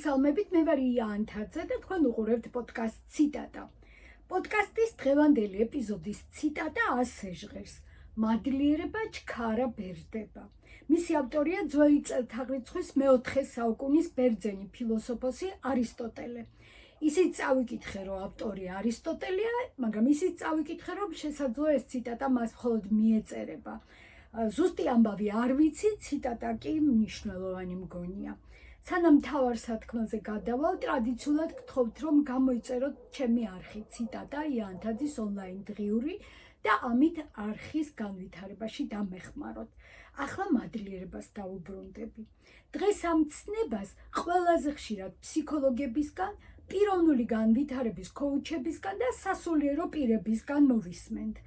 მოგესალმებით, მე ვარ იან თაძე და თქვენ უყურებთ პოდკასტ ციტატა. პოდკასტის დღევანდელი ეპიზოდის ციტატა ასე ჟღერს: მადლიერება ჩქარა ბერდება. მისი ავტორია ძველი წელთაღრიცხვის მე-4 საუკუნის ბერძენი ფილოსოფოსი არისტოტელე. ისიც წავიკითხე, რომ ავტორი არისტოტელეა, მაგრამ ისიც წავიკითხე, რომ შესაძლოა ეს ციტატა მას მხოლოდ მიეწერება. ზუსტი ამბავი არ ვიცი, ციტატა კი მნიშვნელოვანი მგონია. სანამ მთავარ სათქმელზე გადავალ, ტრადიციულად გთხოვთ, რომ გამოიწეროთ ჩემი არხი ციტატა იანთაძის ონლაინ დღიური და ამით არხის განვითარებაში დამეხმაროთ. ახლა მადლიერებას დავუბრუნდები. დღეს ამ ცნებას ყველაზე ხშირად ფსიქოლოგებისგან, პიროვნული განვითარების კოუჩებისგან და სასულიერო პირებისგან მოვისმენთ.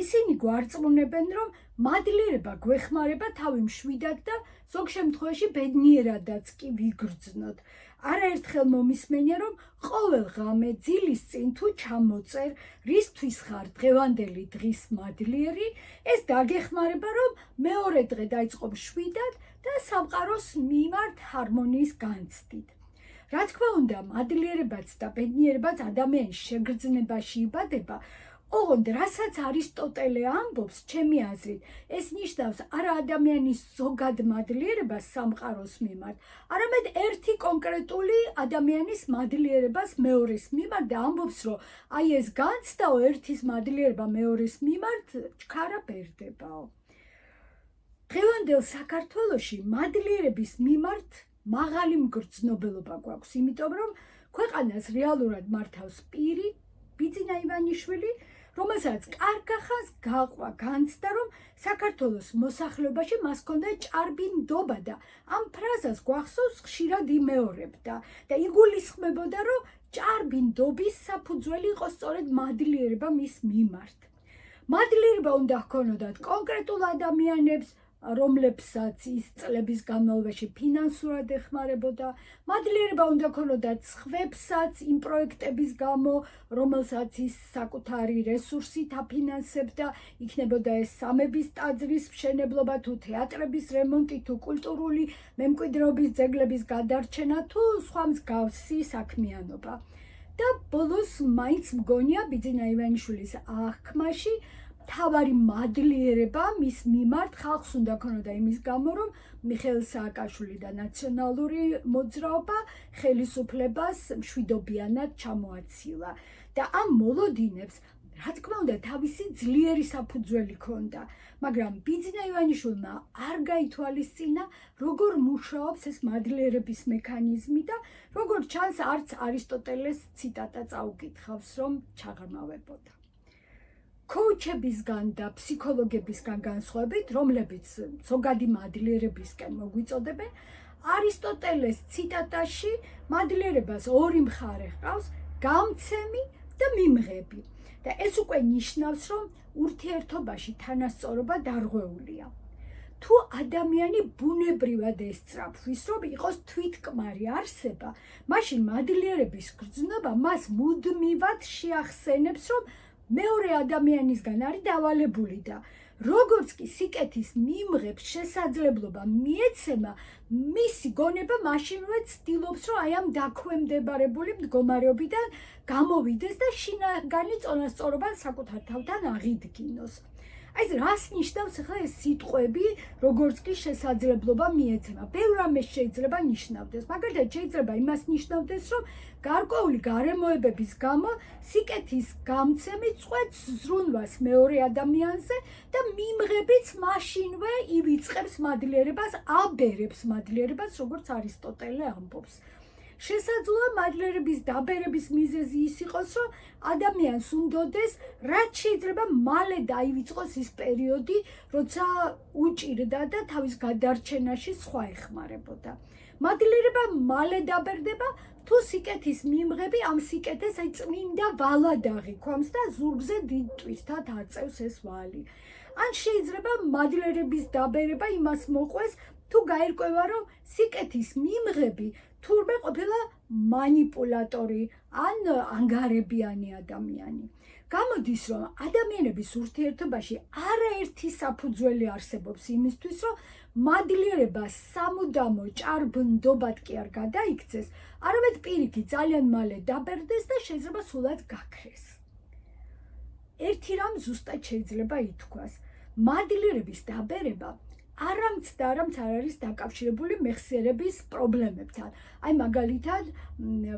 ისინი გვარწმუნებენ, რომ მადლიერება გვეხმარება თავი მშვიდად და ზოგ შემთხვევაში ბედნიერადაც კი ვიგრძნოთ. არაერთხელ მომისმენია, რომ ყოველ ღამე ძილის წინ თუ ჩამოწერ, რისთვის ხარ დღევანდელი დღის მადლიერი, ეს დაგეხმარება, რომ მეორე დღე დაიწყო მშვიდად და სამყაროს მიმართ ჰარმონიის განცდით. რა თქმა უნდა, მადლიერებაც და ბედნიერებაც ადამიანის შეგრძნებაში იბადება, ოღონდ რასაც არისტოტელე ამბობს, ჩემი აზრით, ეს ნიშნავს არა ადამიანის ზოგად მადლიერებას სამყაროს მიმართ, არამედ ერთი კონკრეტული ადამიანის მადლიერებას მეორის მიმართ და ამბობს, რომ აი ეს განცდაო ერთის მადლიერება მეორის მიმართ ჩქარა ბერდებაო. დღევანდელ საქართველოში მადლიერების მიმართ მაღალი მგრძნობელობა გვაქვს, იმიტომ რომ ქვეყანას რეალურად მართავს პირი, ბიძინა ივანიშვილი, რომელსაც კარგახანს გაყვა განცდა, რომ საქართველოს მოსახლეობაში მას ჰქონდა ჭარბი ნდობა და ამ ფრაზას გვახსოვს ხშირად იმეორებდა და იგულისხმებოდა, რომ ჭარბი ნდობის საფუძველი იყო სწორედ მადლიერება მის მიმართ. მადლიერება უნდა ჰქონოდათ კონკრეტულ ადამიანებს, რომლებსაც ის წლების განმავლობაში ფინანსურად ეხმარებოდა. მადლიერება უნდა ჰქონოდათ სხვებსაც იმ პროექტების გამო, რომელსაც ის საკუთარი რესურსით აფინანსებდა, იქნებოდა ეს სამების ტაძრის მშენებლობა, თუ თეატრების რემონტი, თუ კულტურული მემკვიდრეობის ძეგლების გადარჩენა, თუ სხვა მსგავსი საქმიანობა. და ბოლოს მაინც მგონია ბიძინა ივანიშვილის აღქმაში მთავარი მადლიერება მის მიმართ ხალხს უნდა ქონოდა იმის გამო, რომ მიხეილ სააკაშვილი და ნაციონალური მოძრაობა ხელისუფლებას მშვიდობიანად ჩამოაცილა და ამ მოლოდინებს, რა თქმა უნდა, თავისი ძლიერი საფუძველი ჰქონდა, მაგრამ ბიძინა ივანიშვილმა არ გაითვალისწინა, როგორ მუშაობს ეს მადლიერების მექანიზმი და როგორც ჩანს, არც არისტოტელეს ციტატა წაუკითხავს, რომ ჩაღრმავებოდა. კოუჩებისგან და ფსიქოლოგებისგან განსხვავებით, რომლებიც ზოგადი მადლიერებისკენ მოგვიწოდებენ, არისტოტელეს ციტატაში მადლიერებას ორი მხარე ჰყავს: გამცემი და მიმღები. და ეს უკვე ნიშნავს, რომ ურთიერთობაში თანასწორობა დარღვეულია. თუ ადამიანი ბუნებრივად ესწრაფვის, რომ იყოს თვითკმარი არსება, მაშინ მადლიერების გრძნობა მას მუდმივად შეახსენებს, რომ მეორე ადამიანისგან არის დავალებული და როგორც კი სიკეთის მიმღებს შესაძლებლობა მიეცემა, მისი გონება მაშინვე ცდილობს, რომ აი ამ დაქვემდებარებული მდგომარეობიდან გამოვიდეს და შინაგანი წონასწორობა საკუთარ თავთან აღიდგინოს. აი ეს რას ნიშნავს ახლა ეს სიტყვები, როგორც კი შესაძლებლობა მიეცემა? ბევრ რამეს შეიძლება ნიშნავდეს. მაგალითად, შეიძლება იმას ნიშნავდეს, რომ გარკვეული გარემოებების გამო სიკეთის გამცემი წყვეტს ზრუნვას მეორე ადამიანზე და მიმღებიც მაშინვე ივიწყებს მადლიერებას, აბერებს მადლიერებას, როგორც არისტოტელე ამბობს. შესაძლოა მადლიერების დაბერების მიზეზი ის იყოს, რომ ადამიანს უნდოდეს, რაც შეიძლება მალე დაივიწყოს ის პერიოდი, როცა უჭირდა და თავის გადარჩენაში სხვა ეხმარებოდა. მადლიერება მალე დაბერდება, თუ სიკეთის მიმღები ამ სიკეთეს წმინდა ვალად აღიქვამს და ზურგზე დიდ ტვირთად აწევს ეს ვალი. ან შეიძლება მადლიერების დაბერება იმას მოყვეს, თუ გაირკვევა, რომ სიკეთის მიმღები თურმე ყოფილა მანიპულატორი ან ანგარებიანი ადამიანი. გამოდის, რომ ადამიანების ურთიერთობაში არაერთი საფუძველი არსებობს იმისთვის, რომ მადლიერება სამუდამო ჭარბნდობად კი არ გადაიქცეს, არამედ პირიქით ძალიან მალე დაბერდეს და შეიძლება სულად გაქრეს. ერთი რამ ზუსტად შეიძლება ითქვას, მადლიერების დაბერება არამც და არამც არ არის დაკავშირებული მეხსიერების პრობლემებთან. აი მაგალითად,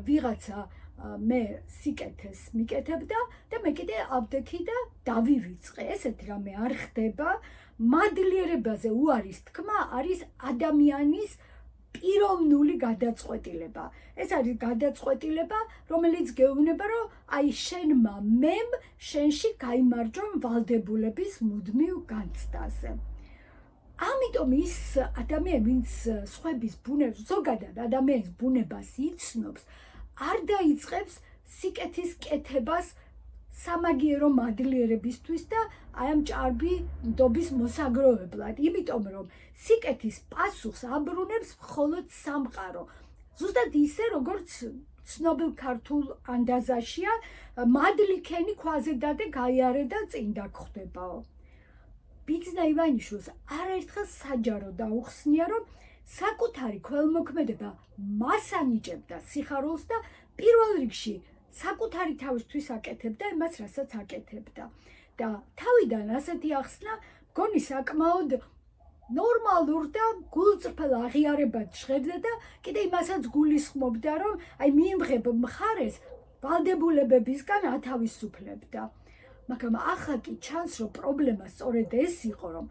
ვიღაცა მე სიკეთეს მიკეთებდა და მე კიდე ავდექი და დავივიწყე. ესეთი რამე არ ხდება. მადლიერებაზე უარის თქმა არის ადამიანის პიროვნული გადაწყვეტილება. ეს არის გადაწყვეტილება, რომელიც გეუბნება, რომ აი შენმა მემ შენში გაიმარჯვა ვალდებულების მუდმივ განცდაზე. ამიტომ ის ადამიანი, ვინც სხვების ბუნებას, ზოგადად ადამიანის ბუნებას იცნობს, არ დაიწყებს სიკეთის კეთებას სამაგიერო მადლიერებისთვის და აი ამ ჭარბი ნდობის მოსაგროვებლად, იმიტომ რომ სიკეთის პასუხს აბრუნებს მხოლოდ სამყარო. ზუსტად ისე, როგორც ცნობილ ქართულ ანდაზაშია, მადლიქენი ქვაზე დადე გაიარე და წინ დაგხვდებაო. ბიძინა ივანიშვილს არაერთხელ საჯარო დაუხსნია, რომ საკუთარი ქველმოქმედება მას ანიჭებდა სიხარულს და პირველ რიგში საკუთარი თავისთვის აკეთებდა იმას, რასაც აკეთებდა. და თავიდან ასეთი ახსნა მგონი საკმაოდ ნორმალურ და გულწრფელ აღიარებად ჟღერდა და კიდე იმასაც გულისხმობდა, რომ აი მიემღებ მხარეს ვალდებულებებისგან ათავისუფლებდა. მაგრამ ახლა კი ჩანს, რომ პრობლემა სწორედ ეს იყო, რომ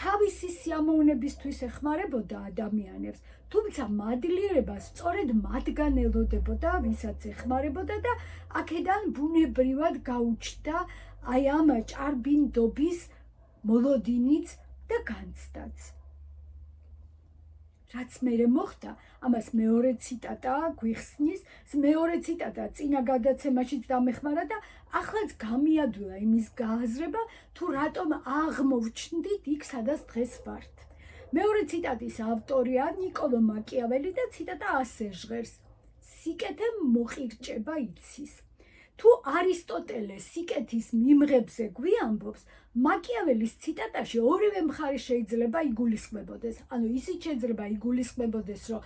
თავისი სიამოვნებისთვის ეხმარებოდა ადამიანებს, თუმცა მადლიერება სწორედ მათგან ელოდებოდა, ვისაც ეხმარებოდა და აქედან ბუნებრივად გაუჩნდა აი ამ ჭარბი ნდობის მოლოდინიც და განცდაც. რაც მერე მოხდა, ამას მეორე ციტატა გვიხსნის, მეორე ციტატა წინა გადაცემაშიც დამეხმარა და ახლაც გამიადვილა იმის გააზრება, თუ რატომ აღმოვჩნდით იქ, სადაც დღეს ვართ. მეორე ციტატის ავტორია ნიკოლო მაკიაველი და ციტატა ასე ჟღერს: სიკეთე მოყირჭება იცის. თუ არისტოტელე სიკეთის მიმღებზე გვიამბობს, მაკიაველის ციტატაში ორივე მხარე შეიძლება იგულისხმებოდეს. ანუ ისიც შეიძლება იგულისხმებოდეს, რომ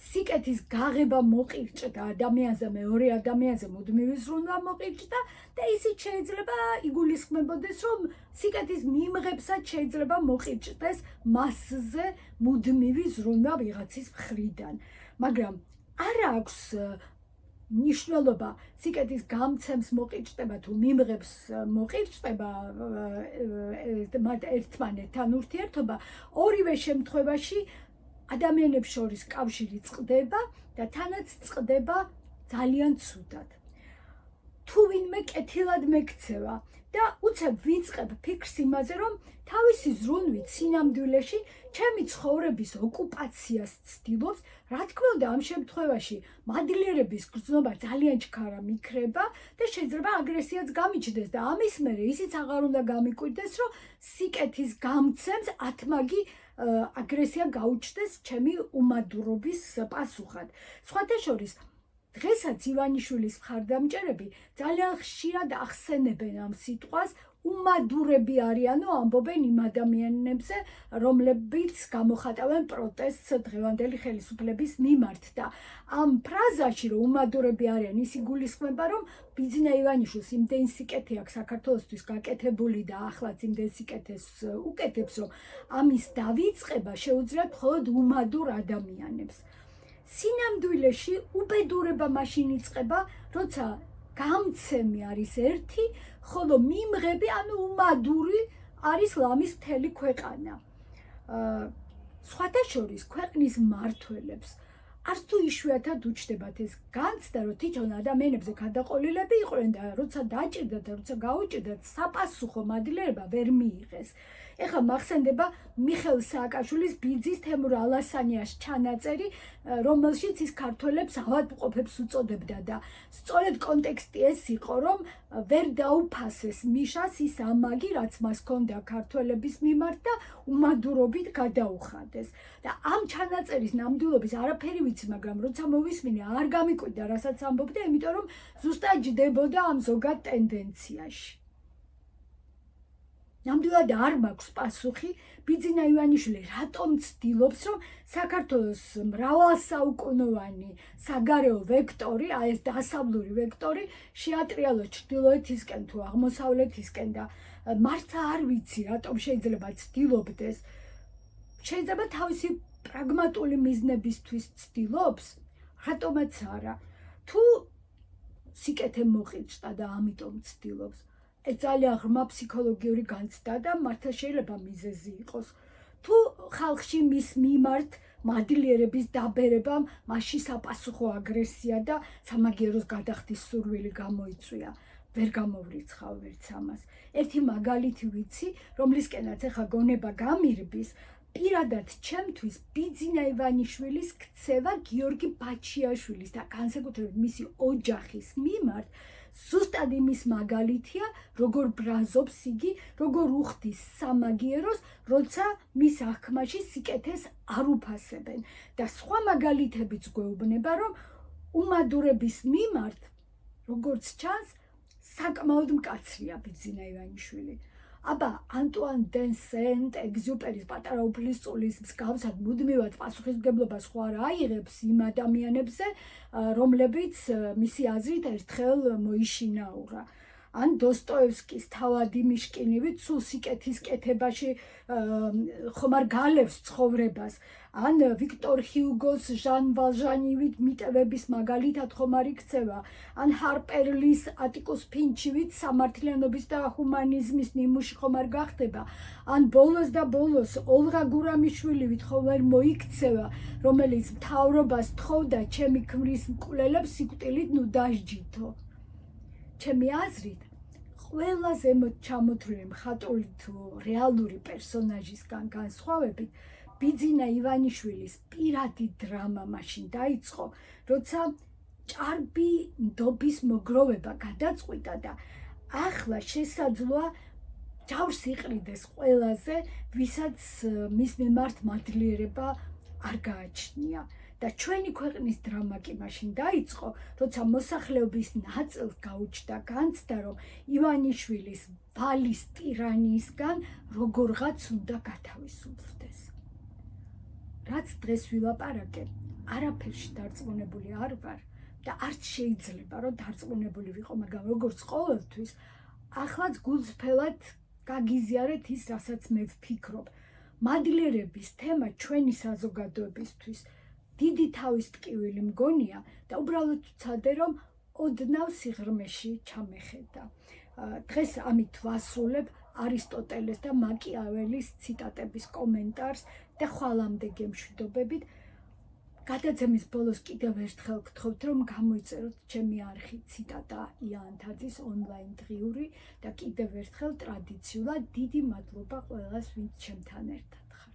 სიკეთის გაღება მოყირჭდა ადამიანზე, მეორე ადამიანზე მუდმივი ზრუნვა მოყირჭდა და ისიც შეიძლება იგულისხმებოდეს, რომ სიკეთის მიმღებსაც შეიძლება მოყირჭდეს მასზე მუდმივი ზრუნვა ვიღაცის მხრიდან. მაგრამ არ აქვს ნიშნულობა სიკეთის გამცემს მოყირჭდება თუ მიმღებს მოყირჭდება ერთმანეთთან ურთიერთობა, ორივე შემთხვევაში ადამიანებს შორის კავშირი წყდება და თანაც წყდება ძალიან ცუდად. თუ ვინმე კეთილად მეკცევა და უცებ ვიწყებ ფიქრს იმაზე, რომ თავისი ზრუნვით სინამდვილეში ჩემი ცხოვრების ოკუპაციას ცდილობს, რა თქმა უნდა ამ შემთხვევაში მადლიერების გრძნობა ძალიან ჩქარა მიქრება და შეიძლება აგრესიაც გამიჩნდეს და ამის მერე ისიც აღარ უნდა გამიკვირდეს, რომ სიკეთის გამცემს ათმაგი აგრესია გაუჩნდეს ჩემი უმადურობის პასუხად. სხვათა შორის დღესაც ივანიშვილის მხარდამჭერები ძალიან ხშირად ახსენებენ ამ სიტყვას, უმადურები არიანო ამბობენ იმ ადამიანებზე, რომლებიც გამოხატავენ პროტესტს დღევანდელი ხელისუფლების მიმართ და ამ ფრაზაში, რომ უმადურები არიან, ის იგულისხმება, რომ ბიძინა ივანიშვილს იმდენი სიკეთე აქვს საქართველოსთვის გაკეთებული და ახლაც იმდენ სიკეთეს უკეთებს, რომ ამის დავიწყება შეუძლიათ მხოლოდ უმადურ ადამიანებს. სინამდვილეში უბედურება მაშინ იწყება, როცა გამცემი არის ერთი, ხოლო მიმღები, ანუ უმადური არის ლამის მთელი ქვეყანა. სხვათა შორის ქვეყნის მმართველებს არც თუ იშვიათად უჩნდებათ ეს განცდა, რომ თვითონ ადამიანებზე გადაყოლილები იყვნენ და როცა დაჭირდათ და როცა გაუჭირდათ, საპასუხო მადლიერება ვერ მიიღეს. ეხლა მახსენდება მიხეილ სააკაშვილის ბიძის თემურ ალასანიას ჩანაწერი, რომელშიც ის ქართველებს ავადმყოფებს უწოდებდა და სწორედ კონტექსტი ეს იყო, რომ ვერ დაუფასეს მიშას ის ამაგი, რაც მას ჰქონდა ქართველების მიმართ და უმადურობით გადაუხადეს. და ამ ჩანაწერის ნამდვილობის არაფერი ვიცი, მაგრამ როცა მოვისმინე, არ გამიკვირდა, რასაც ამბობდა, იმიტომ რომ ზუსტად ჯდებოდა ამ ზოგად ტენდენციაში. ნამდვილად არ მაქვს პასუხი, ბიძინა ივანიშვილი რატომ ცდილობს, რომ საქართველოს მრავალსაუკუნოვანი საგარეო ვექტორი, აი ეს დასავლური ვექტორი, შეატრიალოს ჩრდილოეთისკენ თუ აღმოსავლეთისკენ და მართლა არ ვიცი, რატომ შეიძლება ცდილობდეს. შეიძლება თავისი პრაგმატული მიზნებისთვის ცდილობს, რატომაც არა. თუ სიკეთე მოყიჭდა და ამიტომ ცდილობს. ეს ძალიან ღრმა ფსიქოლოგიური განცდა და მართლა შეიძლება მიზეზი იყოს. თუ ხალხში მის მიმართ მადლიერების დაბერებამ მასში საპასუხო აგრესია და სამაგიეროს გადახდის სურვილი გამოიწვია, ვერ გამოვრიცხავ ვერც ამას. ერთი მაგალითი ვიცი, რომლისკენაც ახლა გონება გამირბის, პირადად ჩემთვის ბიძინა ივანიშვილის ქცევა გიორგი ბაჩიაშვილის და განსაკუთრებით მისი ოჯახის მიმართ ზუსტად იმის მაგალითია, როგორ ბრაზობს იგი, როგორ უხდის სამაგიეროს, როცა მის აღქმაში სიკეთეს არ უფასებენ. და სხვა მაგალითებიც გვეუბნება, რომ უმადურების მიმართ, როგორც ჩანს, საკმაოდ მკაცრია ბიძინა ივანიშვილი. აბა ანტუან დე სენტ-ეგზიუპერის პატარა უფლისწულის მსგავსად მუდმივად პასუხისმგებლობას ხო არ აიღებს იმ ადამიანებზე, რომლებიც მისი აზრით ერთხელ მოიშინაურა. ან დოსტოევსკის თავადი მიშკინივით სულ სიკეთის კეთებაში ხომ არ გალევს ცხოვრებას, ან ვიქტორ ჰიუგოს ჟან ვალჟანივით მიტევების მაგალითად ხომ არ იქცევა, ან ჰარპერ ლის ატიკუს ფინჩივით სამართლიანობის და ჰუმანიზმის ნიმუში ხომ არ გახდება, ან ბოლოს და ბოლოს ოლღა გურამიშვილივით ხომ არ მოიქცევა, რომელიც მთავრობას თხოვდა ჩემი ქმრის მკვლელებს სიკვდილით ნუ დასჯითო. ჩემი აზრით, ყველა ზემოთ ჩამოთვლილი მხატვრული თუ რეალური პერსონაჟისგან განსხვავებით, ბიძინა ივანიშვილის პირადი დრამა მაშინ დაიწყო, როცა ჭარბი ნდობის მოგროვება გადაწყვიტა და ახლა შესაძლოა ჯავს იყრიდეს ყველაზე, ვისაც მის მიმართ მადლიერება არ გააჩნია. და ჩვენი ქვეყნის დრამა კი მაშინ დაიწყო, როცა მოსახლეობის ნაწილს გაუჩნდა განცდა, რომ ივანიშვილის ვალის ტირანიისგან როგორღაც უნდა გათავისუფლდეს. რაც დღეს ვილაპარაკე, არაფერში დარწმუნებული არ ვარ და არც შეიძლება, რომ დარწმუნებული ვიყო, მაგრამ როგორც ყოველთვის, ახლაც გულწრფელად გაგიზიარეთ ის, რასაც მე ვფიქრობ. მადლიერების თემა ჩვენი საზოგადოებისთვის დიდი თავის ტკივილი მგონია და უბრალოდ ვცადე, რომ ოდნავ სიღრმეში ჩამეხედა. დღეს ამით ვასრულებ არისტოტელეს და მაკიაველის ციტატების კომენტარს და ხვალამდე გემშვიდობებით. გადაცემის ბოლოს კიდევ ერთხელ გთხოვთ, რომ გამოიწეროთ ჩემი არხი ციტატა იანთაძის ონლაინ დღიური და კიდევ ერთხელ ტრადიციულად დიდი მადლობა ყველას, ვინც ჩემთან ერთად ხარ.